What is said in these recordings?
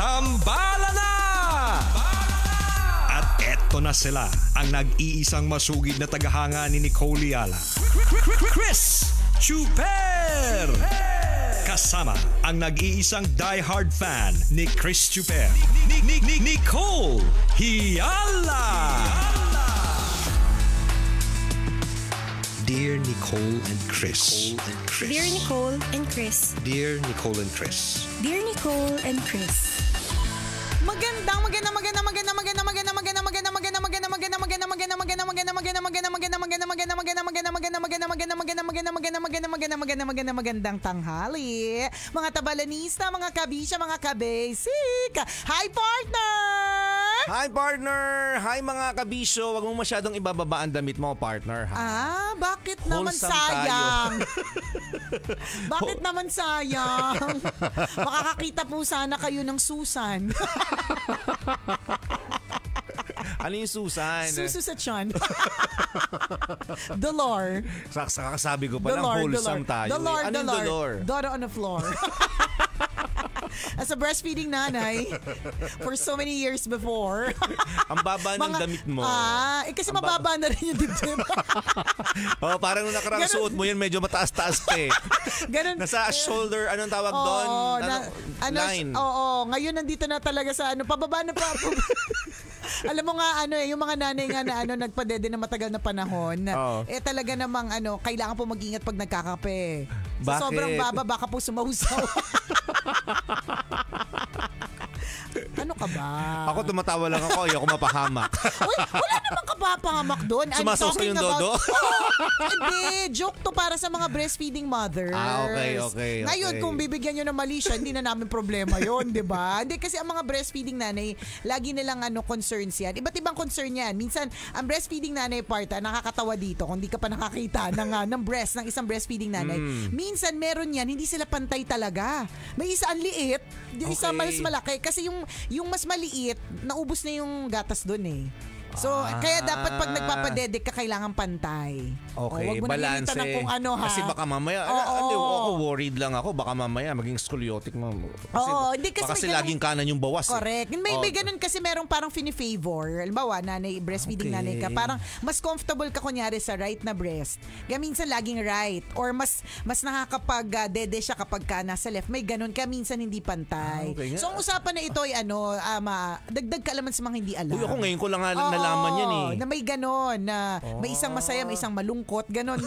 Tambala na! At eto na sila, ang nag-iisang masugid na tagahanga ni Nicole Yala. Chris Chuper! Kasama ang nag-iisang die-hard fan ni Chris Chuper. Nicole Yala! Dear Nicole and Chris. Dear Nicole and Chris. Dear Nicole and Chris. Dear Nicole and Chris. Magandang tanghali, mga tabalanista, mga kabisya, mga kabasic. Hi partner! Hi partner! Hi mga kabisyo. Wag mo masyadong ibababa ang damit mo, partner. Ha? Bakit naman Wholesome sayang? Bakit naman sayang? Makakakita po sana kayo ng Susan. Ano yung Susan? Susu sa tiyan. Dolor. Sabi ko pa lang, wholesome tayo. Dolor, Ano yung dolor? Dora on the floor. As a breastfeeding nanay for so many years before. Ang baba ng damit mo. Kasi mababa na rin yung dibdib. Parang nung nakarang suot mo yan, medyo mataas-taas pa eh. Ganun. Nasa shoulder, anong tawag doon? Line. Ngayon nandito na talaga sa pababa na pa. Alam mo nga yung mga nanay nga na nagpadede na matagal na panahon, talaga namang kailangan po mag-ingat pag nagkakape. Bakit? Sa sobrang baba baka po sumahusaw. Ano ka ba? Ako tumatawa lang ako, ayoko mapahamak. Uy, wala namang kapapahamak doon. Sumasaw sa yung dodo? Hindi, joke to para sa mga breastfeeding mothers. Okay. Ngayon, kung bibigyan nyo ng mali siya, hindi na namin problema yon, di ba? Hindi, kasi ang mga breastfeeding nanay, lagi nilang concerns yan. Iba't ibang concern yan. Minsan, ang breastfeeding nanay part, nakakatawa dito, kung di ka pa nakakita ng breast, ng isang breastfeeding nanay. Minsan, meron yan, hindi sila pantay talaga. May isa ang liit, yung isa mas malaki. Kasi yung mas maliit, naubos na yung gatas doon eh. So, kaya dapat pag nagpapadede ka, kailangan pantay. Okay, wag mo balance. na kung ano, ha? Kasi baka mamaya, ako worried lang ako, baka mamaya maging scoliotic mo. Kasi laging kanan yung bawas. Correct. May ganun kasi merong parang fini-favor. Halimbawa, breastfeeding nanay ka, parang mas comfortable ka kunyari sa right na breast. Kaya minsan laging right. Or mas nakakapag-dede siya kapag ka nasa left. May ganun ka, minsan hindi pantay. So, ang usapan na ito ay dagdag kaalaman sa mga hindi alam. Uy, ako ngayon ko lang nalaman yan eh. Na may ganon, na may isang masaya, may isang malungkot, ganon.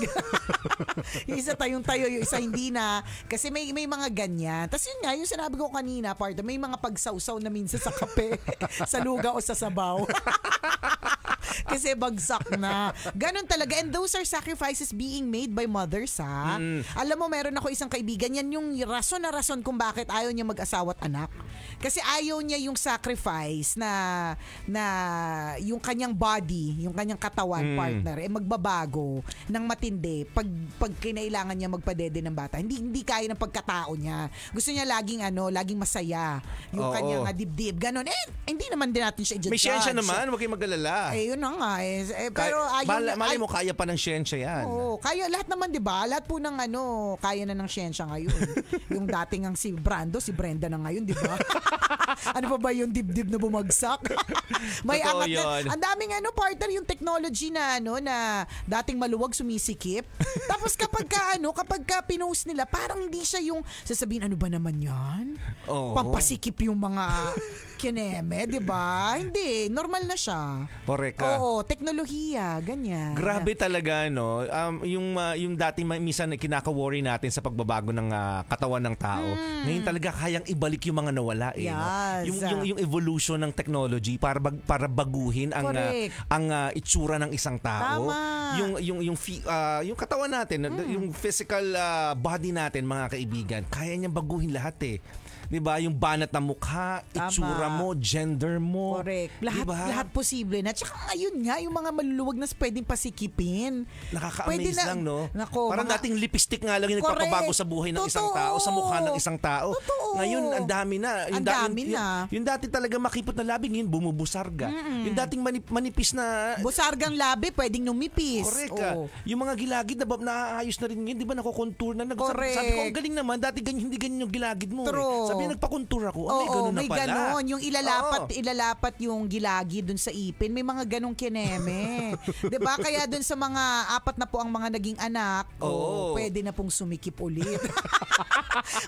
Yung isa tayong-tayo, yung isa hindi na. Kasi may mga ganyan. Tapos yun nga, yung sinabi ko kanina, partner, may mga pagsawsaw na minsan sa kape, sa luga o sa sabaw. Kasi bagsak na. Ganon talaga. And those are sacrifices being made by mothers, ha? Alam mo, meron ako isang kaibigan, yan yung rason kung bakit ayaw niya mag-asawa at anak. Kasi ayaw niya yung sacrifice na yung kanyang body, yung kanyang katawan, partner, magbabago ng matindi pag kinailangan niya magpadede ng bata. Hindi kaya ng pagkatao niya. Gusto niya laging masaya. Yung kanyang dibdib. Ganon. Hindi naman din natin siya i-judge. May siyensya naman, huwag kayong mag-alala. Yun na nga. Pero malay mo, kaya pa ng siyensya yan. Oo, kaya lahat naman, di ba? Lahat po ng kaya na ng siyensya ngayon. Yung dating ang si Brando, si Brenda na ngayon, di ba? Ano pa ba yung dibdib na bumagsak? May angat na. Ang daming partner, yung technology na dating maluwag sumisikip. Tapos kapag ka pinost nila, parang hindi siya yung sasabihin, ano ba naman yan? Pampasikip yung mga kineme, di ba? Hindi, normal na siya. Correct. Teknolohiya, ganyan. Grabe talaga, no? Yung dati minsan kinaka-worry natin sa pagbabago ng katawan ng tao. Ngayon talaga kayang ibalik yung mga nawala eh. Yes. No? Yung evolution ng technology para baguhin ang itsura ng isang tao. Tama. Yung katawan natin, yung physical body natin, mga kaibigan, kaya niyang baguhin lahat eh. Diba? Yung banat na mukha, itsura mo, gender mo. Correct. Lahat posible na. Tsaka ngayon nga, yung mga maluluwag na pwedeng pasikipin. Nakaka-amaze lang, no? Nako, parang dating lipstick nga lang yung nagpapabago sa buhay ng isang tao, sa mukha ng isang tao. Totoo. Ngayon, ang dami na. Yung dati talaga makipot na labi, ngayon bumubusarga. Yung dating manipis na... Busargang labi, pwedeng numipis. Correct. Yung mga gilagid na naayos na rin ngayon, di ba nakokontour na. Sabi ko, ang galing naman, dati hindi ganyan yung gilagid mo. True. Sabi May nagpakontura ko. May Oo, ganun na may pala. ganon. Yung ilalapat yung gilagi dun sa ipin. May mga ganong kineme. 'Di ba? Kaya dun sa mga 4 na po ang mga naging anak, pwede na pong sumikip ulit.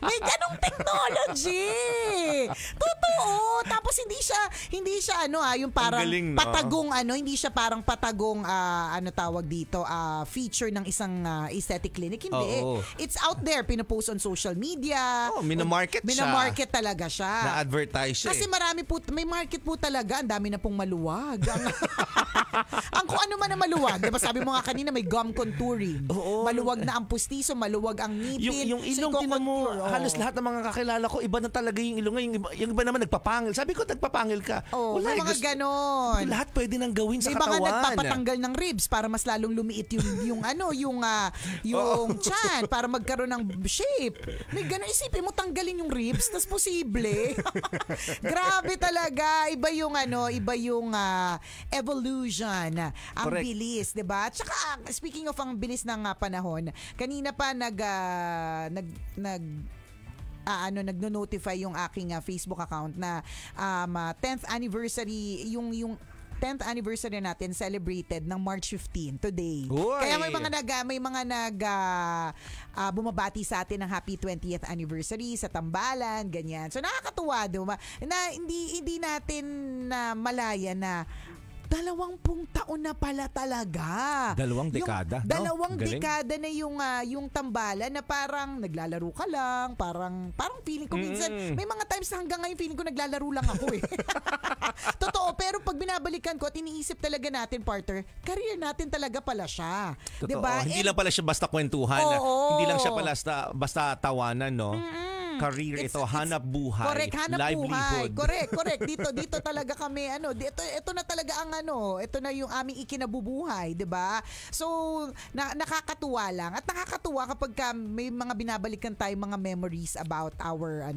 May ganong technology. Totoo. Tapos hindi siya yung parang galing, no? patagong hindi siya parang patagong tawag dito, feature ng isang aesthetic clinic. Hindi. It's out there. Pinopost on social media. Minamarket siya. Minamarket talaga siya. Na-advertise siya. Kasi may market po talaga. Ang dami na pong maluwag. Ang kung ano man na maluwag. Diba sabi mo nga kanina may gum contouring. Maluwag na ang pustiso, maluwag ang ngipin. Yung ilong, tinan mo, halos lahat ng mga kakilala ko, iba na talaga yung ilong. Yung iba naman nagpapangil. Sabi ko, nagpapangil ka. Wala, may mga ganon. Lahat pwede nang gawin sa may katawan. May mga nagpapatanggal ng ribs para mas lalong lumiit yung chan para magkaroon ng shape. May ganon. Isipin mo, tanggalin yung ribs, tas posible. Grabe talaga. Iba yung evolution. Ang Correct. bilis, 'di ba? Tsaka speaking of ang bilis ng panahon, kanina pa nagno-notify yung aking Facebook account na 10th anniversary yung 10th anniversary natin celebrated ng March 15 today. Uy! Kaya may mga bumabati sa atin ng happy 20th anniversary sa Tambalan, ganyan. So nakakatuwa na hindi natin malaya na 20 taon na pala talaga. 2 dekada. Dalawang dekada na yung Tambalan na parang naglalaro ka lang, parang feeling ko minsan, may mga times na hanggang ngayon feeling ko naglalaro lang ako eh. Totoo, pero pag binabalikan ko at iniisip talaga natin, partner, career natin talaga pala siya. Totoo. Diba? Hindi lang pala siya basta kwentuhan. Hindi lang siya pala basta tawanan, no? Career ito, hanap buhay, correct, hanap livelihood. Buhay. Correct. Dito talaga kami, ito na talaga ang ito na yung aming ikinabubuhay, 'di ba? So, nakakatuwa lang. At nakakatuwa kapag may mga binabalikan tayong mga memories about our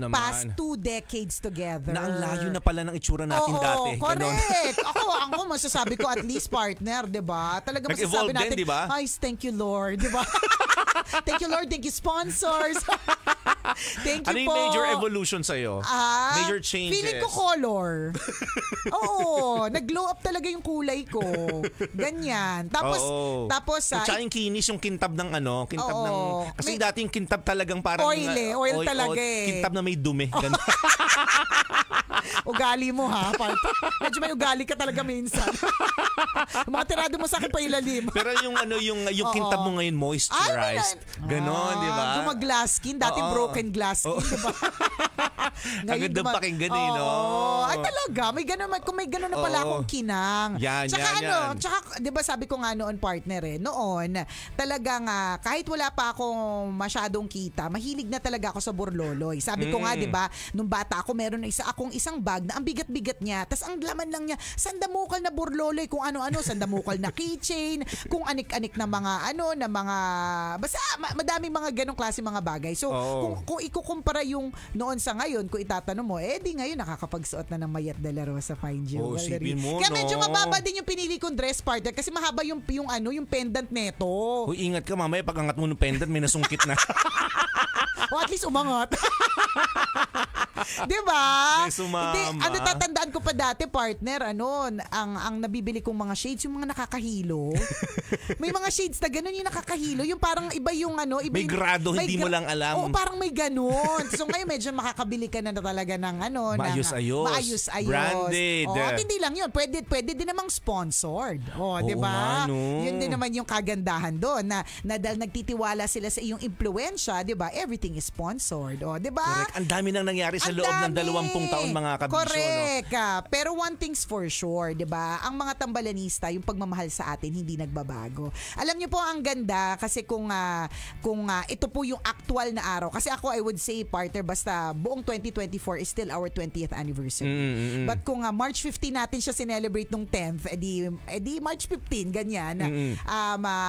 past 2 decades together. Na ang layo na pala ng itsura natin dati. Correct. Ako masasabi ko at least partner, 'di ba? Talaga masasabi natin, din, diba? Ay, thank you Lord, 'di ba? Thank you Lord, thank you sponsors. Thank you ano yung major evolution sa'yo? Major changes? Feeling ko color. Oo, nag-glow up talaga yung kulay ko. Ganyan. Tapos tsaka yung kinis, yung kintab ng kasi dati yung kintab talagang parang oil talaga eh. Kintab na may dumi. Ugali mo ha. Medyo may ugali ka talaga minsan. Mga tirado mo sa akin pa ilalim. Pero yung kintab mo ngayon moisturized. Ganon, di ba? Gumag-glass skin. Dati broken glass skin, di ba? Ngayon pakinggan eh, no? Ay talaga. Kung may gano'n na pala akong kinang. Tsaka, di ba sabi ko nga noon partner noon, talagang kahit wala pa akong masyadong kita, mahilig na talaga ako sa burloloy. Sabi ko nga, di ba, nung bata ako, meron akong isang bag na ang bigat-bigat niya. Tas ang laman lang niya, sandamukal na burloloy, kung ano-ano, sandamukal na keychain, kung anik-anik na mga, basta madaming mga ganong klase mga bagay. So, kung ikukumpara yung noon sa ngayon, kung itatanong mo, di ngayon nakakapagsuot na ng Mayat de la Rosa Fine Jewelry. Kaya medyo mababa din yung pinili kong dress partner kasi mahaba yung pendant neto. Ingat ka mamaya pag angat mo ng pendant, may nasungkit na. O at least umangat. Diba? Tatandaan ko pa dati, partner, ang nabibili kong mga shades, yung mga nakakahilo. May mga shades na gano'n yung nakakahilo. Yung parang iba yung may grado, hindi mo lang alam. Oo, parang may gano'n. So ngayon medyo makakabili ka na talaga ng maayos-ayos. Branded. At hindi lang yun. Pwede din namang sponsored. Diba? Yun din naman yung kagandahan doon na dahil nagtitiwala sila sa iyong impluensya, diba? Everything is sponsored. Diba? Correct. Ang dami nang nangyari sa loob ng 20 taon, mga kabisyo. Correct. Pero one thing's for sure, 'di ba? Ang mga tambalanista, yung pagmamahal sa atin hindi nagbabago. Alam niyo po ang ganda kasi kung ito po yung actual na araw. Kasi ako I would say partner basta buong 2024 is still our 20th anniversary. But kung March 15 natin siya sinelebrate nung 10th, edi March 15 ganyan.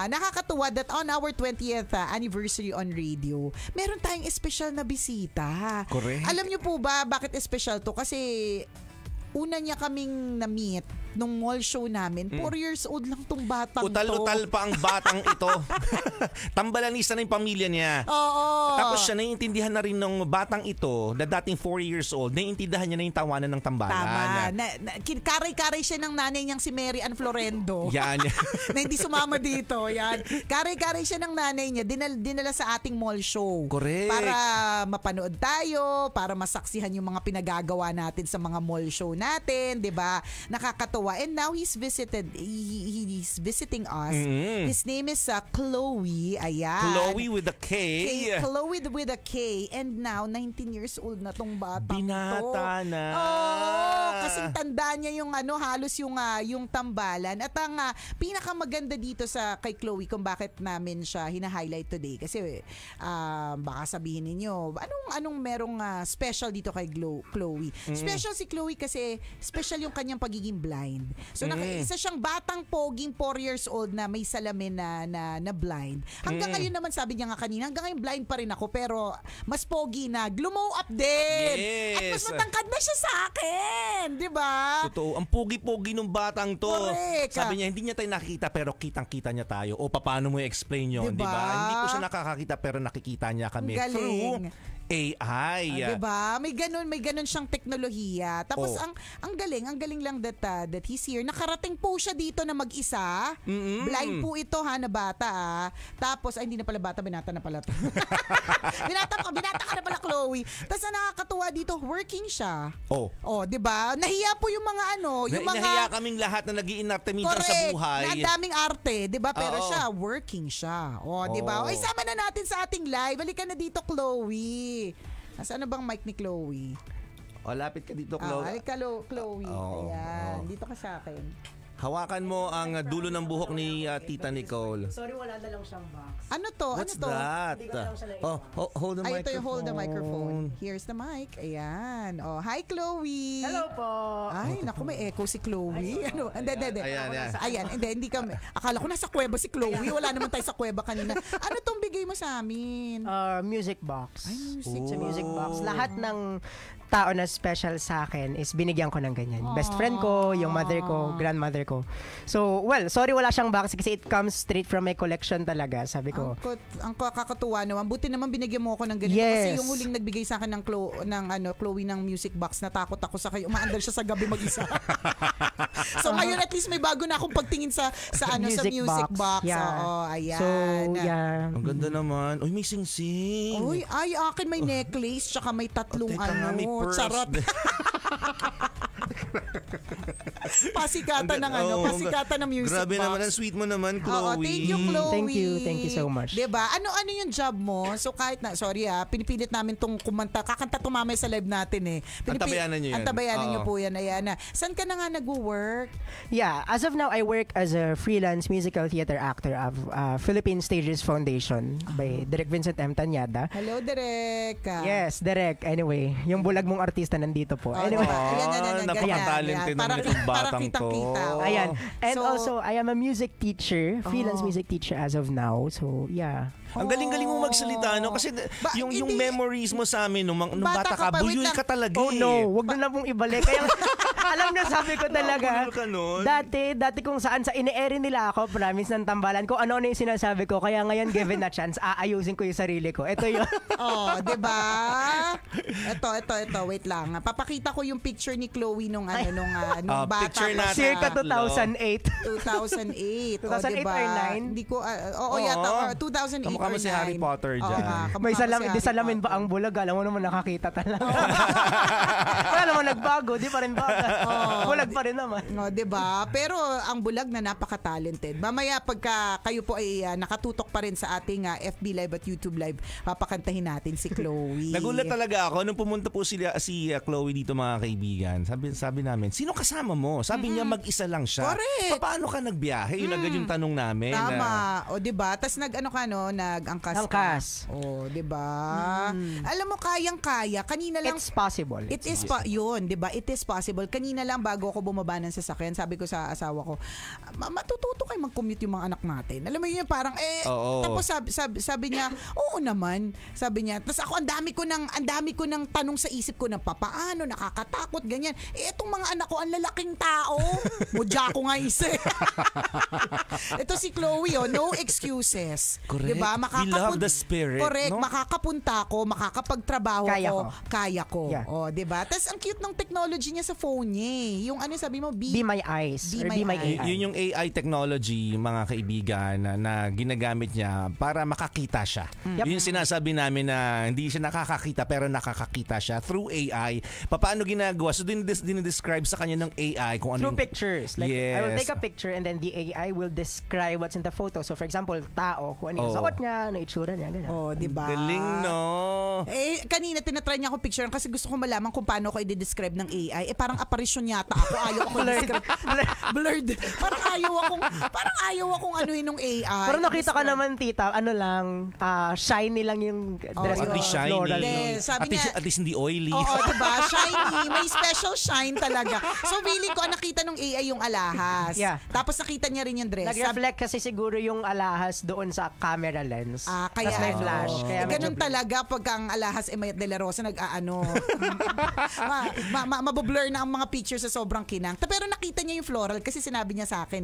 Nakakatuwa that on our 20th anniversary on radio, meron tayong espesyal na bisita. Correct. Alam niyo po ba bakit special to? Kasi una niya kaming na-meet nung mall show namin, 4 years old lang tong batang Utal-utal pa ang batang ito. Tambalanista na yung pamilya niya. Oo. Tapos siya naiintindihan na rin ng batang ito na dating 4 years old, naiintindihan niya na yung tawanan ng tambalan. Tama. Karay-karay siya ng nanay niyang si Mary Ann Florendo. Yan. Na hindi sumama dito. Yan. Karay-karay siya ng nanay niya. Dinala sa ating mall show. Correct. Para mapanood tayo, para masaksihan yung mga pinagagawa natin sa mga mall show natin, 'di ba? Nakakatuwa. And now he's he's visiting us. His name is Chloe. Ayan. Chloe with a K. Chloe with a K. And now 19 years old na tong batang Binata to. na. Oh, kasing tanda niya yung halos yung tambalan. At ang pinakamaganda dito sa kay Chloe kung bakit namin siya hina-highlight today kasi baka sabihin ninyo, anong merong special dito kay Chloe? Special si Chloe kasi special yung kanyang pagiging blind. So isa siyang batang poging 4 years old na may salamin na blind. Hanggang ngayon naman sabi niya nga kanina, hanggang ngayon blind pa rin ako pero mas pogi na, glow up din. Yes. At mas matangkad na siya sa akin, 'di ba? Totoo. Ang pogi-pogi ng batang to. Correct. Sabi niya, hindi niya tayo nakikita pero kitang-kita niya tayo. O paano mo i-explain yun, Diba? di ba? Hindi ko siya nakakakita pero nakikita niya kami Ang galing. through AI. 'Di ba? May ganun siyang teknolohiya. Tapos Oh. ang galing lang that he's here. Nakarating po siya dito na mag-isa. Blind po ito na bata. Tapos ay hindi na pala bata, binata na pala to. binata ka na pala, Chloe. Tapos ang nakakatuwa dito, working siya. Oh, 'di ba? Nahiya po yung mga yung mga Nahiya kaming lahat na nag-iinarte minsan sa buhay. Na ang daming arte, 'di ba? Pero Oo. siya working siya. Oh, 'di ba? Oo. Ay, sama na natin sa ating live. Halika na dito, Chloe. Nasaan na bang mic ni Chloe? Lapit ka dito, Chloe. Halika, Chloe. Oo, Ayan. oo. Dito ka sa akin. Hawakan mo ang dulo ng buhok ni Tita Nicole. Sorry, wala na lang siyang box. Ano to? What's ano to? that? Hold the Ay, microphone. ito yung hold the microphone. Here's the mic. Ayan. Oh, hi, Chloe. Hello po. Ay, naku, may echo si Chloe. Ano? Hindi. Ayan. Ayan, hindi kami. Akala ko nasa kuweba si Chloe. Wala naman tayo sa kuweba kanina. Ano tong bigay mo sa amin? Music box. Ay, music. It's a music box. Lahat ng tao na special sa akin is binigyan ko ng ganyan. Best friend ko, yung mother ko, grandmother ko. So, well, sorry wala siyang box kasi it comes straight from my collection talaga. Sabi ko. Ang kakatuwa naman. Buti naman binigyan mo ako ng ganito. Yes. Kasi yung huling nagbigay sa akin ng Chloe ng music box, natakot ako sa kayo. Umaandar siya sa gabi mag-isa. So ngayon at least may bago na akong pagtingin sa music box. Yeah. Oo, ayan. So, yeah. Ang ganda naman. Uy, may sing-sing. Uy, akin may necklace tsaka may tatlong Teka nga, may purse. charot. Pasikatan ng music Grabe box. naman, ang sweet mo naman, Chloe. Oo, thank you, Chloe. Thank you so much. Diba? Ano yung job mo? So kahit na, sorry pinipilit namin tong kumanta. Kakanta tumamay sa live natin eh. Antabayanan nyo yan. Antabayanan nyo Oo. po yan. Ayan na. Saan ka na nga nag-work? Yeah, as of now, I work as a freelance musical theater actor of Philippine Stages Foundation by Direk Vincent M. Tanyada. Hello, Direk. Yes, Direk. Anyway, yung bulag mong artista nandito po. Anyway. Napaka-talented naman itong batang to. Ayan. And So, also, I am a music teacher, freelance music teacher as of now. So, yeah. Ang galing-galing mo magsalita, no? Kasi yung hindi. memories mo sa amin nung bata ka, pa, wait buyoy lang. ka talaga Oh no, wag na lang pong ibalik. Kaya, alam na sabi ko talaga, Napulol ka nun. dati kung saan sa ine-airin nila ako, promise ng tambalan ko, ano yung sinasabi ko. Kaya ngayon, given na chance, aayusin ko yung sarili ko. Ito yun. di ba? Ito, wait lang. Papakita ko yung picture ni Chloe nung bata. picture pa natin. siya. Circa 2008. 2008. 2008 diba? or 9? Hindi ko, yata, 2008 Kamukha mo or 9. si Harry Potter dyan. May salamin ba ang bulag? Alam mo naman nakakita talaga. Wala naman nagbago, di pa rin bago. Bulag pa rin naman. No, 'di ba? Pero ang bulag na napaka-talented. Mamaya pagka kayo po ay nakatutok pa rin sa ating FB Live at YouTube Live, papakantahin natin si Chloe. Nagulat talaga ako nung pumunta po si Chloe dito, mga kaibigan. Sabi namin, sino kasama mo? Sabi niya mag-isa lang siya. Correct. Paano ka nagbiyahe? Yun agad yung tanong namin. Tama. O 'di ba? Tas nag-angkas ka. Angkas. O 'di ba? Alam mo kayang-kaya. Kanina lang It's possible. It is yun, 'di ba? It is possible. Kanina kanina lang bago ako bumaba ng sasakyan, sabi ko sa asawa ko, matututo kayo mag-commute yung mga anak natin. Alam mo yun, parang tapos sabi niya, oo naman. Sabi niya, tapos ako ang dami ko ng tanong sa isip ko na papaano, nakakatakot, ganyan. Itong mga anak ko, ang lalaking tao. Mudya ko nga isa. Ito si Chloe, no excuses. Correct. Diba? We love the spirit. Correct. No? Makakapunta ko, makakapagtrabaho kaya ko. Yeah. Oh, 'di ba? Tas ang cute ng technology niya sa phone niya. Yung ano sabi mo, Be My Eyes or Be My AI. Yun yung AI technology, mga kaibigan, na ginagamit niya para makakita siya. Yun yung sinasabi namin na hindi siya nakakakita pero nakakakita siya through AI. Paano ginagawa? So dinidescribe sa kanya ng AI kung ano Through pictures. Like, Yes. I will take a picture and then the AI will describe what's in the photo. So, for example, tao, kung ano yung suot niya, ano yung itsura niya, ganyan. Oh, 'di ba? Galing, no? Kanina tinatry niya ako picture kasi gusto ko malaman kung paano ko i-describe ng AI. Parang apparition yata ako. Ayaw ako i-describe. Blurred. Parang ayaw akong ano yun ng AI. Pero nakita ka naman, tita, ano lang, shiny lang yung dress At ko. least shiny. Floral. Sabi niya, At least hindi oily. oo, diba? Shiny. May special shine talaga. So, feeling ko, nakita nung AI yung alahas. Yeah. Tapos nakita niya rin yung dress. Nag-reflect kasi siguro yung alahas doon sa camera lens. Kaya tas may flash. Kaya ganun medyo- talaga pag ang alahas Mayat de la Rosa nag-aano. Maboblur na ang mga pictures sa sobrang kinang. Pero nakita niya yung floral kasi sinabi niya sa akin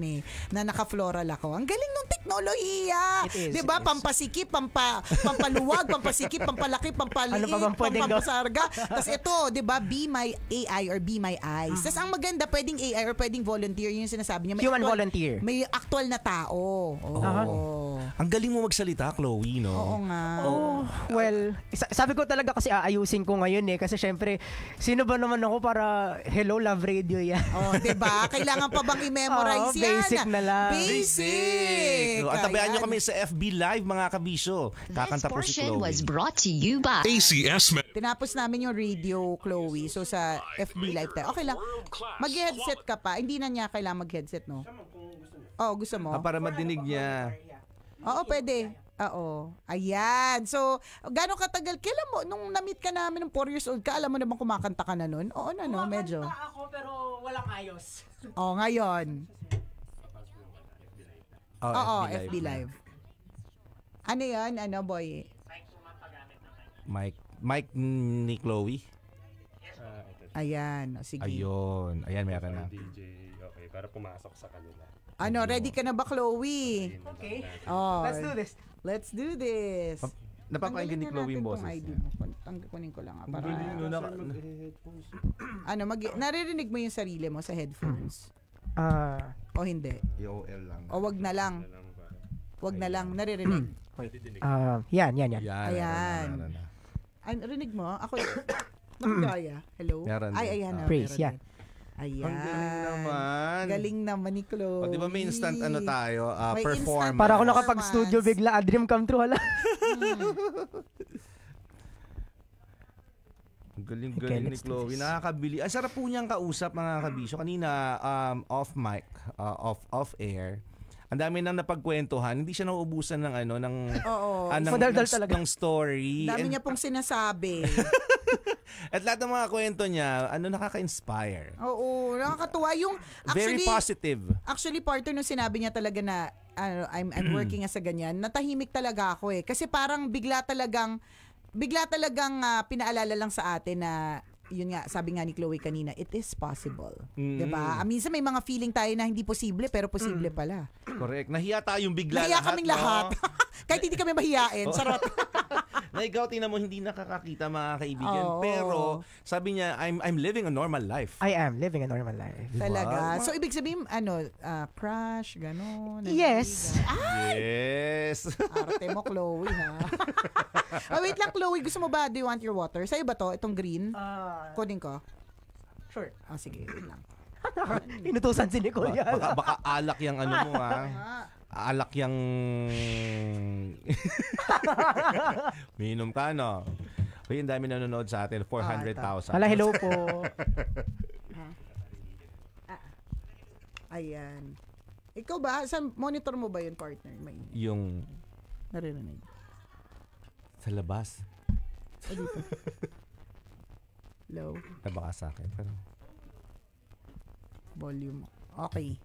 na naka-floral ako. Ang galing nung teknolohiya. It is, 'Di ba? it is. Pampasikip, pampaluwag, pampasikip, pampalaki, pampaliit, Ano pa bang pwedeng pampasarga. Tapos ito, 'di ba? Be My AI or Be My Eyes. Tapos ang maganda, pwedeng AI or pwedeng volunteer, yun yung sinasabi niya. Human volunteer. May actual na tao. Oh. Ang galing mo magsalita, Chloe, no? Oo nga. Well, sabi ko talaga kasi aayusin ko ngayon kasi syempre, sino ba naman ako para Hello Love Radio yan? Oh, 'di ba? Kailangan pa bang i-memorize Oo, yan? basic na lang. Basic. At tabayan nyo Ayan. kami sa FB Live, mga kabisyo. Kakanta This po si portion Chloe. was brought to you by ACS Tinapos namin yung radio, Chloe. So sa FB Live tayo. Okay lang. Mag-headset ka pa. Hindi na niya kailangan mag-headset, no? Oo, gusto mo? Para madinig niya. Oo, pwede. Oo. Ayan. So, gano'ng katagal? Kailan mo, nung na-meet ka namin ng 4 years old ka, alam mo na bang kumakanta ka na nun? Oo na, no? Medyo. ako pero walang ayos. Oo, ngayon. Oo, FB Live. Ano yan? Ano, boy? Mike ni Chloe. Ayan. O, sige. Ayun. Ayan, meron na. DJ, okay, para pumasok sa kanila. Ano, ready ka na ba, Chloe? Okay. Oh, Let's do this. Let's do this. Napapakinggan ni Chloe yung boses ID niya. mo. Kunin ko lang. Para, naririnig mo yung sarili mo sa headphones? O hindi? EOL lang. O wag na lang? Wag na lang. Naririnig? Yan. Ayan. Rinig mo? Ako, nakagaya. Hello? Meron din. Ay, ayan. Praise, meron yeah. din. Ayan. Ang galing naman. Galing naman ni Chloe. O, di ba may instant ano tayo? May Performance. instant Para ako nakapag-studio bigla, a dream come true, hala. Ang galing Okay, ni let's do Chloe. this. Nakakabili. Ang sarap po niyang kausap, mga kabisyo. Kanina, off mic, off air. Ang dami nang napagkwentuhan. Hindi siya nauubusan ng Oo. Madaldal talaga. ng story. Dami And- niya pong sinasabi. At lahat ng mga kwento niya, nakaka-inspire. Oo, nakakatuwa. Yung, Very positive. Actually, partner, nung sinabi niya talaga na I'm working as a ganyan, natahimik talaga ako eh. Kasi parang bigla talagang pinaalala lang sa atin na yun nga, sabi nga ni Chloe kanina, it is possible. Diba? Minsan may mga feeling tayo na hindi posible, pero posible pala. Correct. Nahiya tayong bigla Nahiya lahat. kaming lahat. Kahit hindi kami mahiyain. Sarot. Na ikaw, tingnan mo, hindi nakakakita, mga kaibigan. Oo. Pero, sabi niya, I'm living a normal life. I am living a normal life. Talaga. So, ibig sabihin, crush, gano'n. Yes. Yes. Arte mo, Chloe, ha? Wait lang, Chloe. Gusto mo ba, do you want your water? Sa'yo ba to? Itong green? Kunin ko. Sure. Sige, wait lang. Inutusan si Nicole yan. Baka alak yung mo, ha? Alak yung... Minom ka, no? Uy, ang dami nanonood sa atin. 400,000. Hala, hello po. Ayan. Ikaw ba? Sa monitor mo ba yun, partner? May Yung naririnig. sa labas. O dito. Low. Baka sa akin. Pero... Volume. Okay.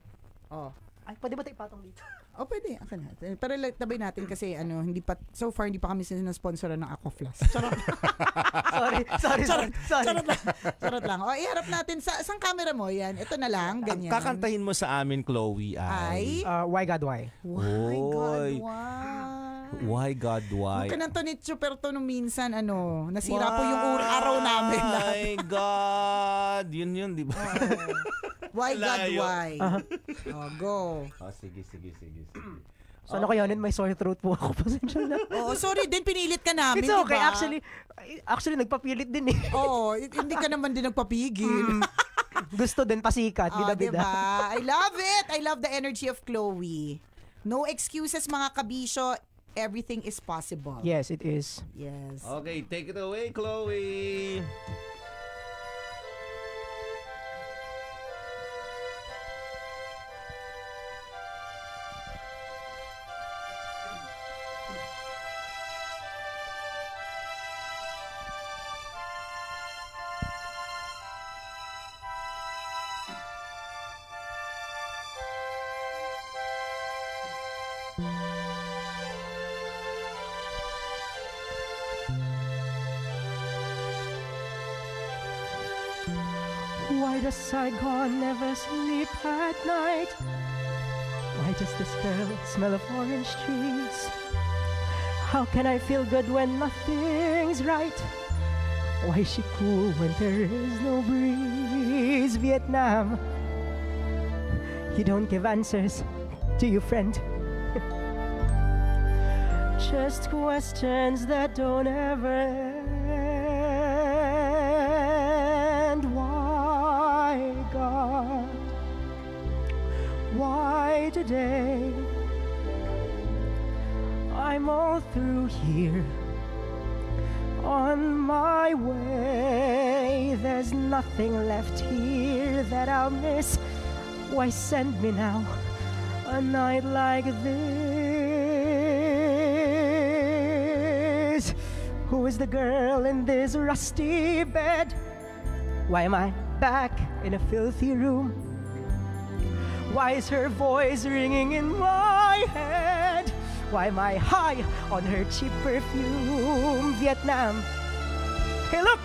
Oh. Ay, pwede ba tayo ipatong dito? Oh, pwede. Akin natin. Pero tabay natin kasi so far hindi pa kami sinasponsoran ng Aquaflas. Charot. Sorry. Charot lang. O, iharap natin. Saan camera mo? Yan. Ito na lang. Ang Ganyan. kakantahin mo sa amin, Chloe, ay... Why God, why? Why, God, Oy. why? Why, God, why? Huwag ka nang tonitso, pero to nung minsan, nasira po yung araw namin. My God! Yun, di ba? Why, God, Layo. why? Oh, go. Sige. So ano kaya yun? May sore throat po ako. Pasensya na. Oo, sorry din, pinilit ka namin, It's okay. diba? Actually, nagpapilit din eh. Oo, hindi ka naman din nagpapigil. Gusto din pasikat. Bida-bida. Diba? I love it. I love the energy of Chloe. No excuses, mga kabisyo. Everything is possible. Yes, it is. Yes. Okay, take it away, Chloe! Why does Saigon never sleep at night? Why does this girl smell of orange trees? How can I feel good when nothing's right? Why is she cool when there is no breeze? Vietnam, you don't give answers, do you, friend? Just questions that don't ever end. Why, God? Why today? I'm all through here, on my way. There's nothing left here that I'll miss. Why send me now, a night like this? Who is the girl in this rusty bed? Why am I back in a filthy room? Why is her voice ringing in my head? Why am I high on her cheap perfume? Vietnam, hey look,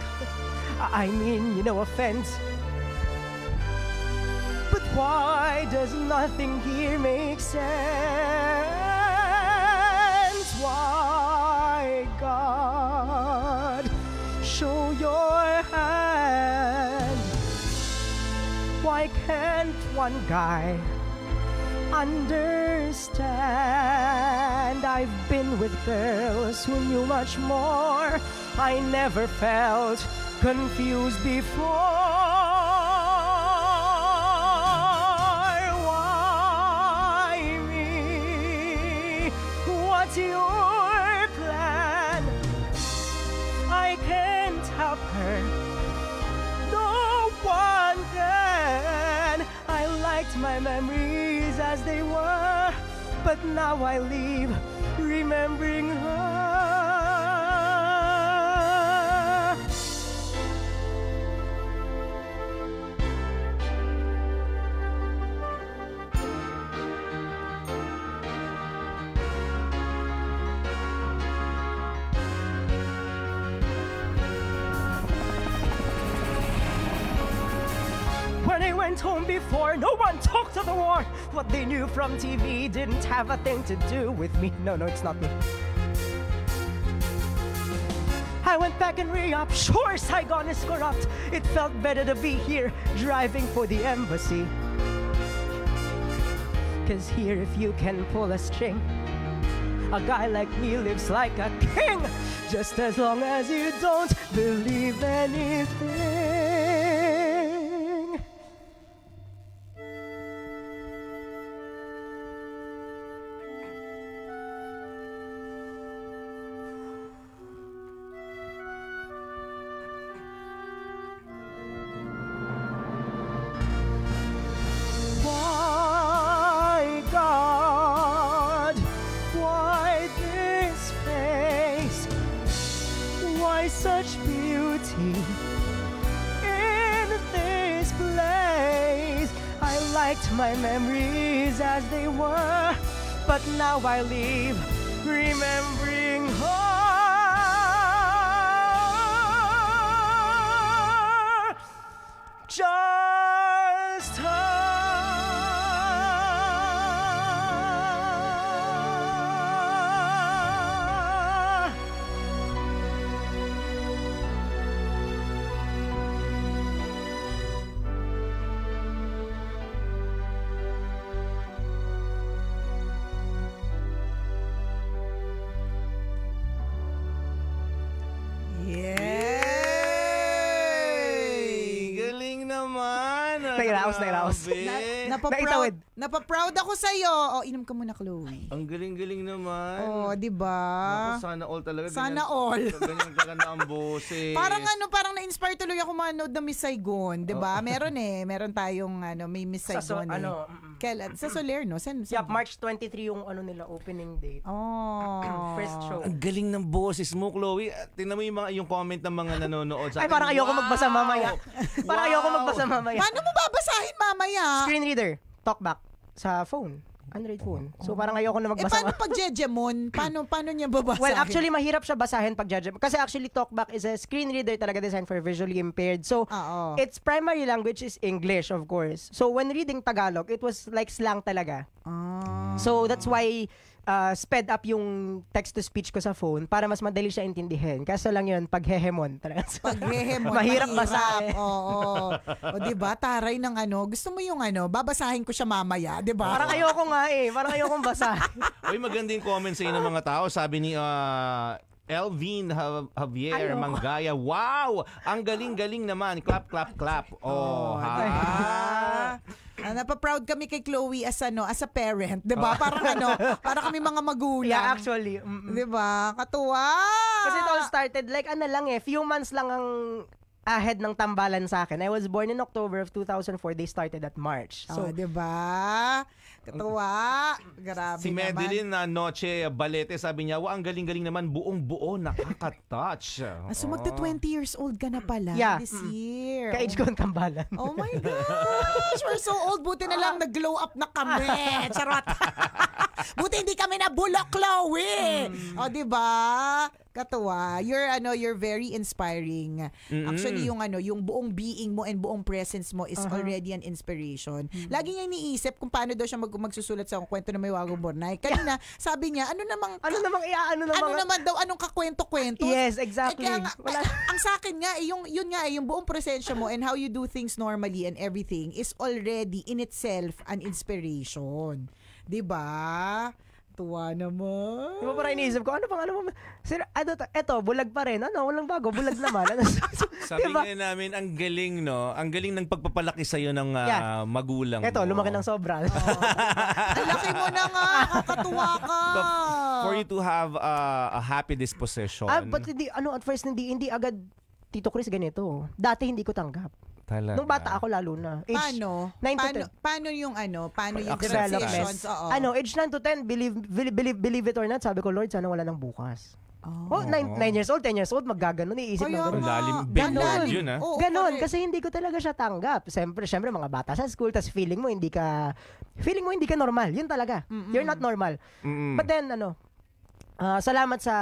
I mean, no offense, but why does nothing here make sense? Why, God, show your hand? Why can't one guy understand? I've been with girls who knew much more. I never felt confused before. Why me? What's your plan? I can't help her, no one can. I liked my memories as they were, but now I leave remembering her. When I went home before, no one talked of the war. What they knew from TV didn't have a thing to do with me. No, it's not me. I went back and re-up. Sure, Saigon is corrupt. It felt better to be here, driving for the embassy. 'Cause here, if you can pull a string, a guy like me lives like a king. Just as long as you don't believe anything. Why, God? Why this face? Why such beauty liked my memories as they were, but now I live remembering her. Just her. Galing naman. Nairaos. Grabe. Naitawid. Napaproud ako sa'yo. Inom ka muna, Chloe. Ang galing-galing naman. Di ba? Naku, sana all talaga. Sana all. Ganyan kaganda ang boses. Parang na-inspire tuloy ako manood ng Miss Saigon, 'di ba? Meron tayong may Miss Saigon. Kailan? Sa Soler, no? Yup, March 23 yung nila opening date. First show. Ang galing ng boses mo, Chloe. Tingnan mo yung comment ng mga nanonood sa akin. Ay, parang ayoko magbasa mamaya. Parang ayoko magbasa mamaya. Paano mo babasahin mamaya? Screen reader, talkback sa phone. Android phone. So parang ayoko na magbasa. Paano pag Jejemon? Paano niya babasahin? Well, actually mahirap siya basahin pag Jejemon. Kasi actually talkback is a screen reader talaga designed for visually impaired. So its primary language is English, of course. So when reading Tagalog, it was like slang talaga. So that's why sped up yung text-to-speech ko sa phone para mas madali siya intindihin. Kaso lang yun, paghehemon talaga. Paghehemon. Mahirap basahin. Oo. O diba, taray ng gusto mo yung babasahin ko siya mamaya, diba? Parang ayoko nga Parang ayokong basahin. Uy, magandang comment sa inyo ng mga tao. Sabi ni Elvin Javier Mangaya, wow! Ang galing-galing naman. Clap, clap, clap. Napaproud kami kay Chloe as a parent, 'di ba? Para kami mga magulang. Yeah, actually. 'Di ba? Katuwa. Kasi it all started like few months lang ang ahead ng tambalan sa akin. I was born in October of 2004. They started at March. So, 'di ba? Katuwa. Grabe si Madeline na Noche Balete, sabi niya, ang galing-galing naman, buong-buo, nakaka-touch. So magta 20 years old ka na pala this year. Ka-age ko ang tambalan. Oh my gosh, we're so old. Buti na lang nag-glow up na kami. Charot. Buti hindi kami nabulok, Chloe. O, diba? Katuwa. You're very inspiring. Actually, yung buong being mo and buong presence mo is already an inspiration. Lagi niya iniisip kung paano daw siya magsusulat sa kwento na may Wagong Bornay. Kanina, sabi niya, ano naman daw, anong kakwento-kwento? Yes, exactly. Ang sa akin nga, yung buong presensya mo and how you do things normally and everything is already in itself an inspiration. Diba? Tuwa naman. Di ba parang iniisip ko, sir, eto, bulag pa rin. Walang bago, bulag naman. Sabi nga namin, ang galing, no? Ang galing ng pagpapalaki sa'yo ng magulang mo. Eto, lumaki ng sobra. Ang laki mo na nga, kakatuwa ka. For you to have a happy disposition. But at first, hindi agad, Tito Chris, ganito. Dati hindi ko tanggap. Talaga. Nung bata ako lalo na. Paano? Paano yung transitions? Age 9 to 10, believe it or not, sabi ko, Lord, sana wala nang bukas. 9 years old, 10 years old, maggaganon, iisip ng gano'n. Lalim, big word yun, ha? Ganon, kasi hindi ko talaga siya tanggap. Siyempre, mga bata sa school, tas feeling mo hindi ka normal. Yun talaga. You're not normal. But then, salamat sa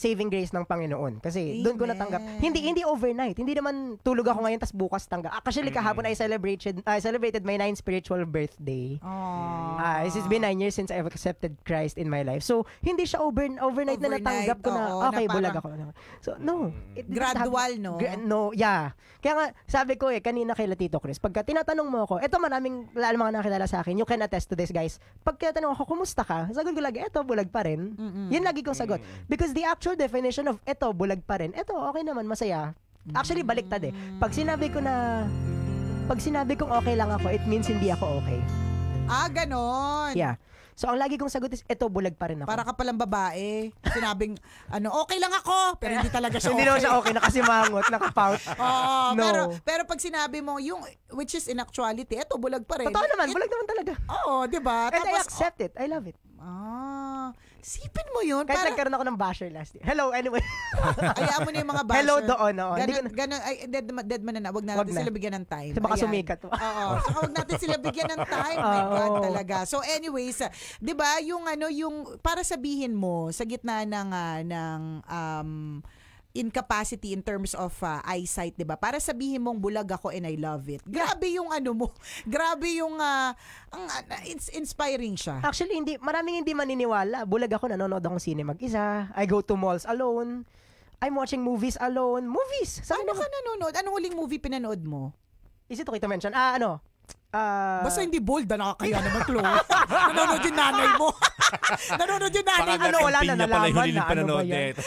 saving grace ng Panginoon kasi doon ko natanggap. Hindi overnight. Hindi naman tulog ako ngayon tas bukas tanggap. Actually kahapon I celebrated my 9th spiritual birthday. It's been 9 years since I've accepted Christ in my life. So hindi siya overnight na natanggap ko na okay, bulag ako. So no, gradual, no? No, yeah. Kaya nga sabi ko kanina kay Tito Chris, pagka tinatanong mo ako, eto maraming mga nakilala sa akin, you can attest to this, guys. Pag tinatanong ako, kumusta ka? Sagot ko lagi, eto bulag pa rin. Yun lagi kong sagot. Because the actual definition of eto, bulag pa rin. Eto, okay naman, masaya. Actually, baliktad Pag sinabi kong okay lang ako, it means hindi ako okay. Ganon. Yeah. So, ang lagi kong sagot is, eto, bulag pa rin ako. Para ka palang babae. Sinabing, okay lang ako, pero hindi talaga siya Hindi naman siya okay, nakasimangot, nakapout. No. Pero pag sinabi mo, which is in actuality, eto, bulag pa rin. Totoo naman, bulag naman talaga. Oo, diba? And I accept it. I love it. Sipin mo yun. Kahit Para, nagkaroon ako ng basher last year. Hello, anyway. ayaan mo na yung mga basher. Hello doon, oo. Hindi ko na- Ganon, ay, dead man na. Wag na Wag natin na. sila bigyan ng time. Kasi baka Ayan. sumikat. Oo. Saka wag natin sila bigyan ng time. My Oo. God talaga. So anyways, 'di ba, yung para sabihin mo sa gitna ng incapacity in terms of eyesight, 'di ba? Para sabihin mong bulag ako and I love it. Grabe yung mo. Grabe yung it's inspiring siya. Actually, maraming hindi maniniwala. Bulag ako, nanonood akong sine mag-isa. I go to malls alone. I'm watching movies alone. Movies! Ano ka nanonood? Anong huling movie pinanood mo? Is it okay to mention? Basta hindi bold nakakaya naman, Chloe. Nanonood yung nanay mo. Nanonood yung nanay mo. wala na, Pinya pala yung nalaman huling na, ano pinanood ba yan? nito.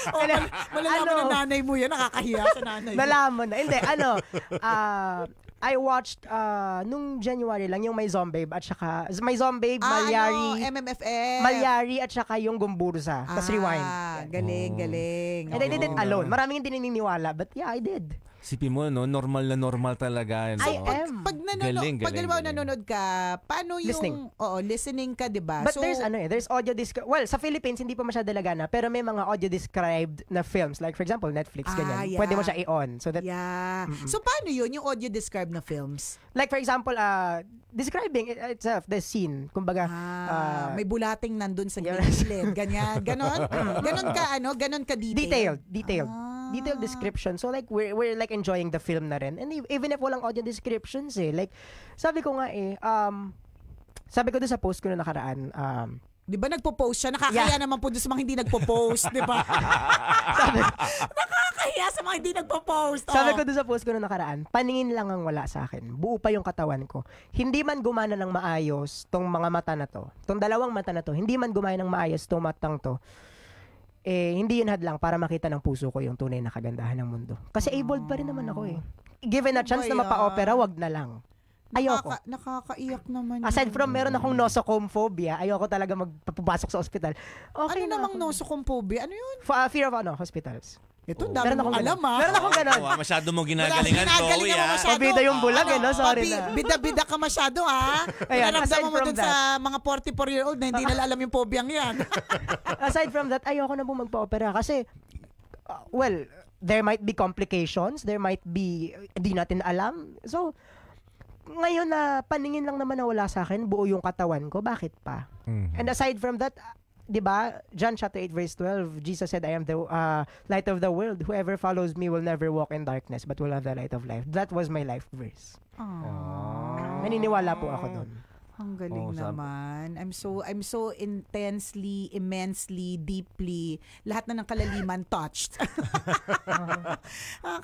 Malalaman ng nanay mo yan. Nakakahiya sa nanay mo. Nalaman na. Hindi, I watched nung January lang yung May Zombie at saka May Zombie, Malyari, MMFF. Malyari at saka yung Gumburza. Tapos Rewind. Galing. And I did it alone. Maraming hindi naniniwala, but yeah, I did. Sipin mo, no? Normal na normal talaga. No? I am. Pag Galing. nanonood ka, paano yung Listening. Listening ka, 'di ba? But there's audio well, sa Philippines hindi pa masyado lagana, pero may mga audio described na films, like for example, Netflix ganyan. yeah. Pwede mo siya i-on so that Yeah. So paano yun yung audio described na films? like for example, describing itself the scene, kumbaga May bulating nandun sa Yeah. gilid. Ganyan. Ganon ka detailed. detailed description. So like we're like enjoying the film na rin. And even if walang audio descriptions like sabi ko nga sabi ko doon sa post ko na nakaraan, Di ba nagpo-post siya? Nakakaya naman po doon sa mga hindi nagpo-post, di ba? Nakakaya sa mga hindi nagpo-post. sabi ko doon sa post ko na nakaraan, paningin lang ang wala sa akin. Buo pa yung katawan ko. Hindi man gumana ng maayos tong mga mata na to. Tong dalawang mata na to, hindi man gumana ng maayos tong matang to. Hindi yun hadlang para makita ng puso ko yung tunay na kagandahan ng mundo. Kasi abled pa rin naman ako Given a chance na mapa-opera, wag na lang. Ayoko. Nakakaiyak naman. Aside from meron akong nosocophobia, ayoko talaga magpapasok sa ospital. Okay ano na namang ako. nosocophobia? Ano yun? Fear of hospitals. Ito, dami Meron mong akong alam ganun. Meron akong ganun. Masyado mo ginagalingan, Chloe, Ginagalingan mo masyado. Pabida yung bulag, no? Sorry na. Bida-bida ka masyado, ha? Ayan, Naramdaman aside mo from dun sa mga 44-year-old na hindi nila alam yung pobyang yan. Aside from that, ayoko na po magpa-opera kasi, well, there might be complications, there might be, hindi natin alam. So, ngayon na paningin lang naman na wala sa akin, buo yung katawan ko, bakit pa? And aside from that, di ba, John chapter 8 verse 12, Jesus said, I am the light of the world. Whoever follows me will never walk in darkness but will have the light of life. That was my life verse. Naniniwala po ako doon. Ang galing naman. I'm so intensely, immensely, deeply, lahat na ng kalaliman touched.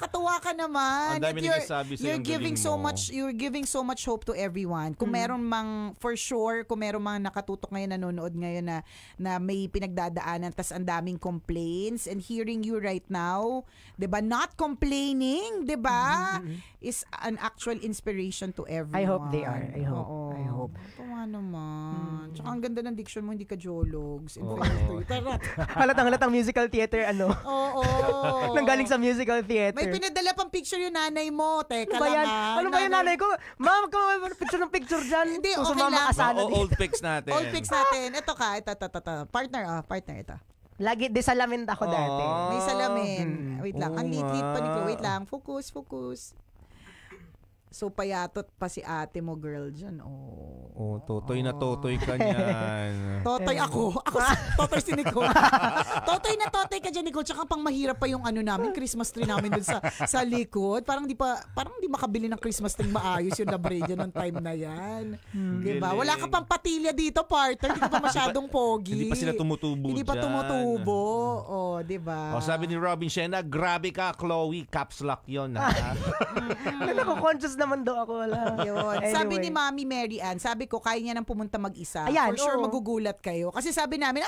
Katuwa ka naman. Ang dami nagsasabi sa'yo, ang galing mo. You're giving so much hope to everyone. Kung meron mang, for sure, kung meron mang nakatutok ngayon, nanonood ngayon na may pinagdadaanan, tas ang daming complaints, and hearing you right now, 'di ba, not complaining, 'di ba, is an actual inspiration to everyone. I hope they are. I hope. Oo. I hope. Tawa naman. Tsaka ang ganda ng diction mo, hindi ka jologs. In fairness to you. Tarat. Halatang musical theater, Oo. Nanggaling sa musical theater. May pinadala pang picture yung nanay mo. Teka Ano ba lang yan? ha. Ano ba yung nanay ko? Ma'am, picture ng picture dyan. Hindi, okay Sumama lang. ka sana. Old pics natin. All pics natin. Ito ka. Ito. Partner ito. Lagi, di salamin ako dati. May salamin. Wait lang. Ang Oo lit-lit pa ni nga. Chloe. Wait lang. Focus. So, payatot pa si ate mo, girl, dyan. Oh, totoy na totoy ka niyan. Totoy ako. Totoy si Nicole. Totoy na totoy ka dyan, Nicole. Tsaka pang mahirap pa yung namin, Christmas tree namin dun sa likod. Parang di makabili ng Christmas tree maayos yung Labredia nung time na yan. Diba? Wala ka pang patilya dito, partner. Hindi ka pa masyadong pogi. Hindi pa sila tumutubo Hindi pa dyan. tumutubo. Diba? Sabi ni Robin Shena, grabe ka, Chloe. Caps lock yun, ha? Conscious naman daw ako. Wala. Yun. Anyway. Sabi ni Mami Mary Ann, sabi ko, kaya niya nang pumunta mag-isa. Ayan, For sure, oo. magugulat kayo. Kasi sabi namin,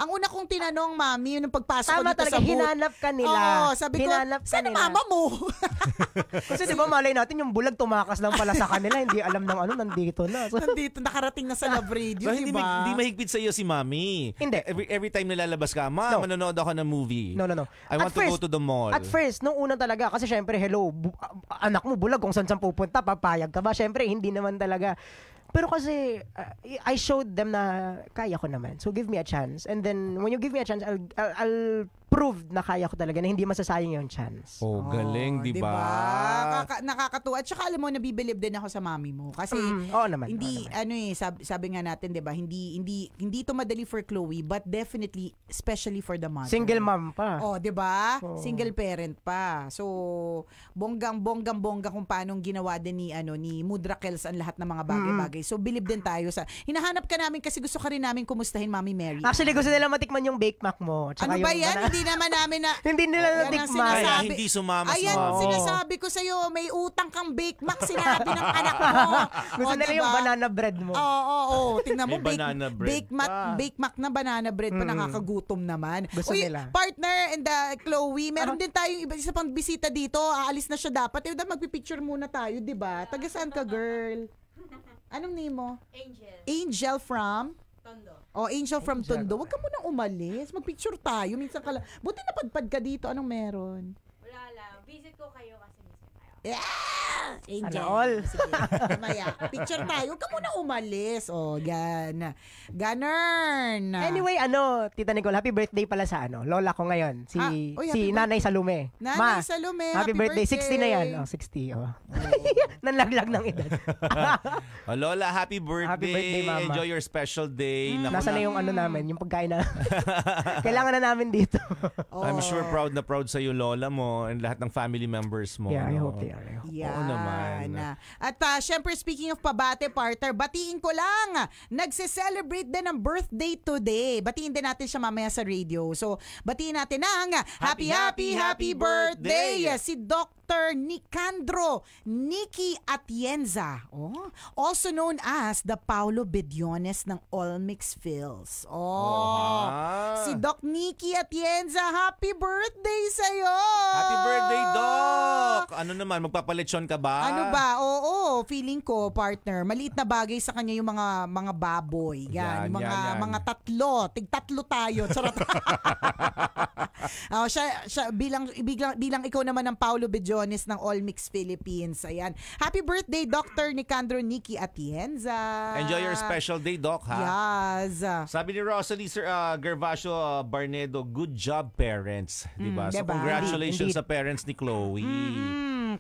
ang una kong tinanong, Mami, yung pagpasok ko Tama dito talaga, sa booth. hinanap ka nila. Oo, sabi ko, Hinanap ka sana nila. mama mo? Kasi di ba malay natin yung bulag tumakas lang pala sa kanila, hindi alam ng nandito na. So, Nandito, nakarating na sa Love Radio, So, di hindi ba? mahigpit sa iyo si Mami. Hindi. Every time nilalabas ka, Ma, No. manonood ako ng movie. No. I want to go to the mall. At first, nung una talaga, kasi syempre, hello, anak mo bulag, kung saan pupunta, papayag ka ba? Syempre, hindi naman talaga. Pero kasi, I showed them na kaya ko naman. So, give me a chance. And then, when you give me a chance, I'll prove na kaya ko talaga na hindi masasayang yung chance. Oh, galing, di ba? Nakakatuwa. At saka alam mo, nabibilib din ako sa mami mo. Kasi, oo naman. hindi, oo naman. sabi nga natin, di ba, hindi ito madali for Chloe, but definitely, especially for the mother. Single mom pa. Oh, 'di ba? Single parent pa. So, bonggang kung paano ginawa din ni Mudra Kels ang lahat ng mga bagay-bagay. So, bilib din tayo sa. Hinahanap ka namin kasi gusto ka rin namin kumustahin Mami Mary. Actually, gusto nila matikman yung Bake Mac mo. Ano ba yan? Hindi naman namin na hindi nila natikman. Kaya hindi sumama Ayan, sinasabi ko sa'yo, may utang kang Bake Mac, sinabi ng anak mo. Gusto nila yung banana bread mo. Oo. Tingnan mo, May Bake Mac na banana bread pa, nakakagutom naman. Gusto nila. Partner and Chloe, meron din tayong isa pang bisita dito. Aalis na siya dapat. Magpipicture muna tayo, di ba? Taga saan ka, girl? Anong name mo? Angel from? Tondo. Oh, Angel from Tondo. Huwag ka munang umalis. Magpicture tayo. Minsan ka lang. Buti napadpad ka dito. Anong meron? Wala lang. Visit ko kayo kasi miss ko tayo. Yeah! Angel. Sana all. Sige. Mamaya. Picture tayo. Huwag ka munang umalis. Oh, gan. Ganern. Anyway, Tita Nicole, happy birthday pala sa lola ko ngayon. Si happy Nanay Salume. Nanay Salume, happy birthday. 60 na yan. 60. Nanlaglag ng edad. Lola, happy birthday. Happy birthday, Mama. Enjoy your special day. Nasa na yung namin, yung pagkain na. Kailangan na namin dito. I'm sure proud na proud sa iyo Lola mo and lahat ng family members mo. Yeah, I hope they are. Yan. Oo naman. At syempre, speaking of pabate, partner, batiin ko lang. Nagse-celebrate din ng birthday today. Batiin din natin siya mamaya sa radio. So, batiin natin ang happy birthday si Dr. Nicandro Nikki Atienza. Also known as the Paulo Bediones ng Olmix Phils. Si Doc Nikki Atienza, happy birthday sa'yo! Happy birthday, Doc! Ano naman, magpapalechon ka ba? Ano ba? Oo, feeling ko, partner, maliit na bagay sa kanya yung mga baboy. Yan, yung mga tatlo. Tig-tatlo tayo. Charot. Siya bilang ikaw naman ng Paulo Bediones ng Olmix Philippines. Ayan. Happy birthday, Dr. Nicandro Nikki Atienza. Enjoy your special day, Doc, ha? Yes. Sabi ni Rosalie Gervasio Barnedo, good job, parents. Diba? So, diba? congratulations Indeed. sa parents ni Chloe.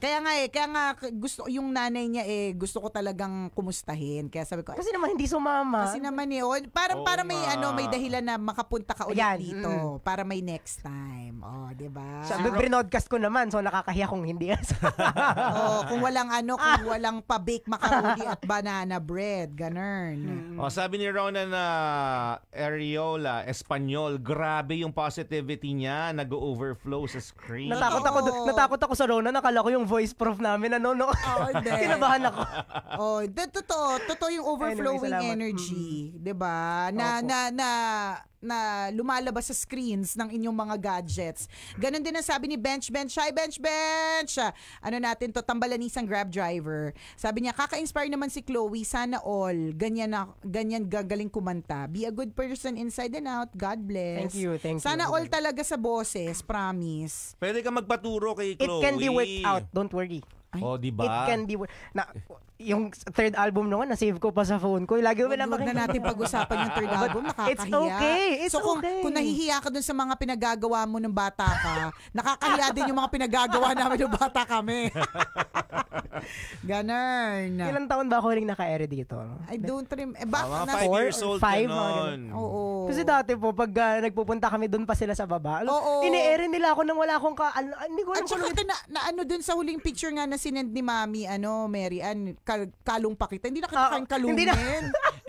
Kaya nga gusto yung nanay niya gusto ko talagang kumustahin. Kaya sabi ko, Kasi naman hindi sumama. kasi naman parang may dahilan na makapunta ka ulit Ayan, dito para may next time. Di ba? Brinodcast ko naman, so nakakahiya kung hindi. Kung walang pa-bake macaroni at banana bread, ganun. Sabi ni Rona na Ariola, Espanyol, grabe yung positivity niya, nag-overflow sa screen. Natakot ako sa Rona, nakala ko yung voice prof namin, Hindi. Kinabahan ako. Totoo yung overflowing Anyway, salamat. energy, 'di ba? Na lumalabas sa screens ng inyong mga gadgets. Ganon din ang sabi ni Bench. Hi, Bench! Ano natin to, tambalanisang Grab driver. Sabi niya, kaka-inspire naman si Chloe. Sana all. Ganyan gagaling kumanta. Be a good person inside and out. God bless. Thank you. Sana all talaga sa boses. Promise. Pwede ka magpaturo kay It Chloe. can be worked out, don't worry. Diba? It can be yung third album naman, na-save ko pa sa phone ko. Lagi ko Huwag na natin pag-usapan yung third album. Nakakahiya. It's okay. It's okay. Kung nahihiya ka dun sa mga pinagagawa mo ng bata ka, nakakahiya din yung mga pinagagawa namin ng bata kami. Ganun. Ilang taon ba ako huling naka-air dito? I don't remember. Mga 5 4 years old or 5, ganon. Oo. Kasi dati po, pag nagpupunta kami doon pa sila sa baba, Oo. ini-air nila ako nang wala akong hindi ko At alam saka kung kita na dun sa huling picture nga na sinend ni Mami, Mary Ann, kalong pa kita. Hindi na kita kayang kalungin.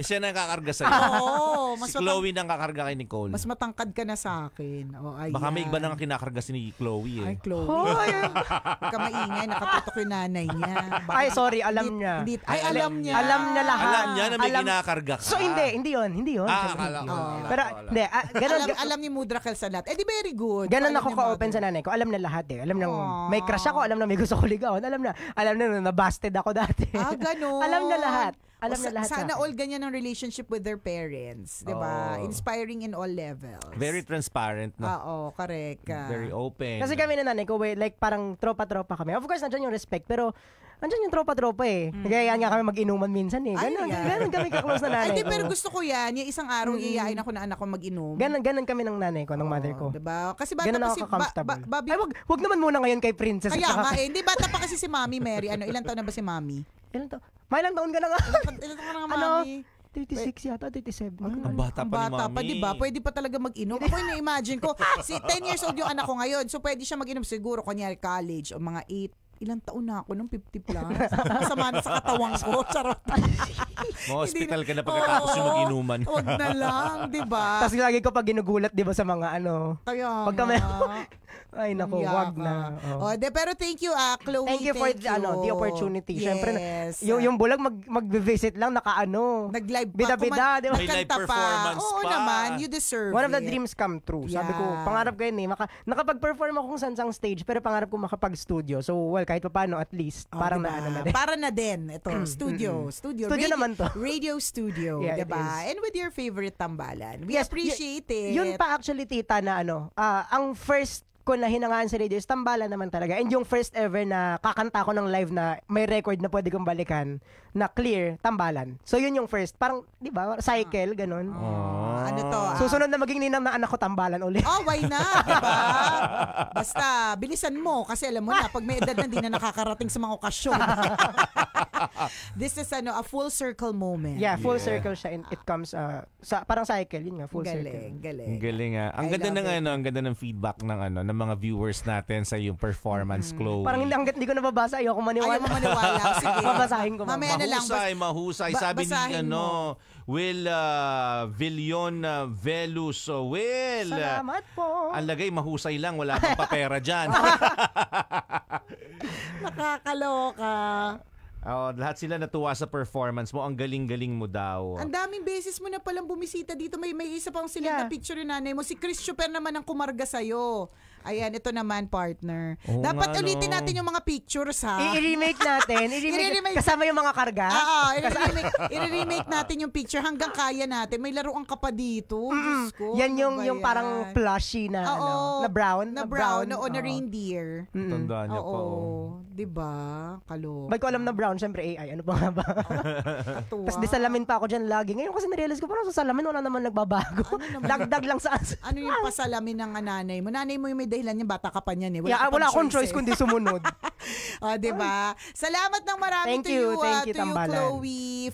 Siya nang kakarga sa'yo. Oo. Si Chloe nang kakarga kay Nicole. Mas matangkad ka na sa akin. Baka may iba nang kinakarga si Chloe. Ay, Chloe. Hoy! Huwag ka maingay, nakatutok yung nanay niya. Ay, sorry, alam niya. Alam niya. Alam niya lahat. Alam niya na may kinakarga ka. So, hindi yun. Akala ko. Pero, hindi, ganun. Alam ni Mudra Calsalat. Di very good. Ganun Alam ako ni ka-open Mother. sa nanay ko. Alam na lahat Alam na may crush ako, alam na may gusto ko ligawan. Alam na nabasted ako dati. Ganun. Alam na lahat. Alam na lahat. Sana all ganyan ang relationship with their parents. Diba? Inspiring in all levels. Very transparent, no? Oo, correct. Very open. Kasi kami na nanay ko, like parang tropa-tropa kami. Of course, nandiyan yung respect, pero andyan yung tropa-tropa eh. Kaya nga kami mag-inuman minsan eh. Ganon kami ka-close na nanay Ay, ko. pero gusto ko yan. Yung isang araw, iyayain ako na anak ko mag-inom. Ganon kami ng nanay ko, ng mother ko. Diba? Kasi bata Ganon pa ako si ka-comfortable. Bobby. Ay, wag naman muna ngayon kay Princess. Kaya nga eh. Hindi, bata pa kasi si Mami Mary. Ilang taon na ba si Mami? Ilang taon ka na nga? Ilang taon ka na nga, Ano? Mami? 36 yata, 37. Ang bata Ang pa ni bata Mami. pa, di ba? Pwede pa talaga mag-inom. Ako yung na-imagine ko, si 10 years old yung anak ko ngayon. So, pwede siya mag-inom siguro, kunyari college o mga 8. Ilang taon na ako nung 50 plus. Masama na sa katawang ko. Charot. Ma-hospital ka na pagkatapos yung mag-inuman. Huwag na lang, di ba? Tapos lagi ko pag ginugulat, di ba, sa mga Kaya pagka may- nga. ay nako, Iyak wag ka. na. Oh. Pero thank you, Chloe. Thank you for the opportunity. Yes. Siyempre, yung bulag mag-visit lang, nag-live pa. Bida-bida, di ba? May live Nagkanta performance Oo pa. naman, you deserve One of the it. dreams come true. Sabi ko, Yeah. pangarap ko yun eh. Nakapag-perform ako kung saan stage, pero pangarap ko makapag-studio. So, well, kahit pa paano, at least, parang diba? naano na din. Para na din. Ito, studio. Studio radio, naman to. Radio studio. Yeah, it diba? is. And with your favorite tambalan. We Yes, appreciate it. Yun pa actually, tita, na ang first ko na hinangaan sa radio is tambalan naman talaga. And yung first ever na kakanta ko ng live na may record na pwede kong balikan na clear, tambalan. So yun yung first. Parang, di ba, cycle, ganun. Ano to? Susunod na maging ninang na anak ko, tambalan ulit. Oh, why not? Diba? Basta, bilisan mo. Kasi alam mo na, pag may edad na, di na nakakarating sa mga okasyon. This is a full circle moment. Yeah, full circle siya and it comes parang cycle, yun nga, full circle. Galing. Ang galing ah. Ang I ganda love ng it. ang ganda ng feedback ng mga viewers natin sa yung performance, Chloe. Parang hanggat hindi ko nababasa, ayoko maniwala. Ayaw mo maniwala. Sige. Babasahin ko. Mamaya na lang. Mahusay. Sabi ni basahin mo. Will Villion Velus. Will. Salamat po. Ang lagay, mahusay lang. Wala kang papera dyan. Nakakaloka. Lahat sila natuwa sa performance mo. Ang galing-galing mo daw. Ang daming beses mo na palang bumisita dito. May isa pang silid na picture yung nanay mo. Si Chris Chuper naman ang kumarga sa'yo. Ayan, ito naman, partner. Oo Dapat nga, ulitin natin yung mga pictures, ha? I-remake natin. I-remake. Kasama yung mga karga. Oo, i-remake natin yung picture hanggang kaya natin. May laruan ka pa dito. Diyos ko, Yan ano ba yung yan? parang plushy na Oo, na brown. Na brown, o na oo. reindeer. Tandaan niyo pa. Oo, diba? Kalo. Ba't ko alam na brown? Siyempre AI. Ano pa nga ba? Katuwa. Tapos di salamin pa ako dyan lagi. Ngayon kasi narealize ko, parang sa salamin wala naman nagbabago. Dagdag lang sa Ano yung pasalamin ng nanay mo? Nanay mo yung may dahilan niya, bata ka pa niyan eh. Yeah, ka pang wala akong choice eh. kundi sumunod. Diba? Salamat ng marami Thank to you, thank you, to Tambalan. Chloe,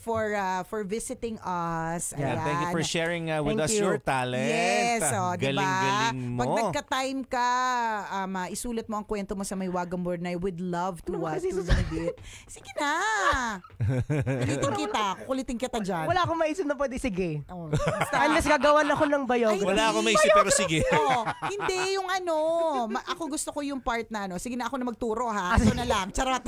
for visiting us. Yeah, Ayan. thank you for sharing with Thank us you. your talent. Yes, diba? Galing-galing mo. Pag nagka-time ka, isulat mo ang kwento mo sa May Wagang Bornay. We'd love to Ano kasi read it. Sige na. Kulitin kita dyan. Wala akong maisip na pwede. Sige. Oh, Unless gagawan ako ng biography. Wala akong maisip pero sige. Hindi, yung ako gusto ko yung part na sige na ako na magturo ha. Ito na lang. Charot.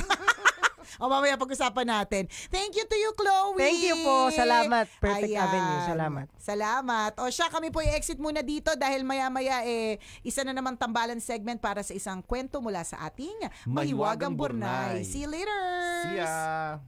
O mamaya pag-usapan natin. Thank you to you, Chloe. Thank you po. Salamat. Perfect Ayan. Avenue. Salamat. Salamat. O siya, kami po i-exit muna dito dahil maya-maya isa na namang tambalan segment para sa isang kwento mula sa ating Mahiwagang Burnay. See you later. See ya.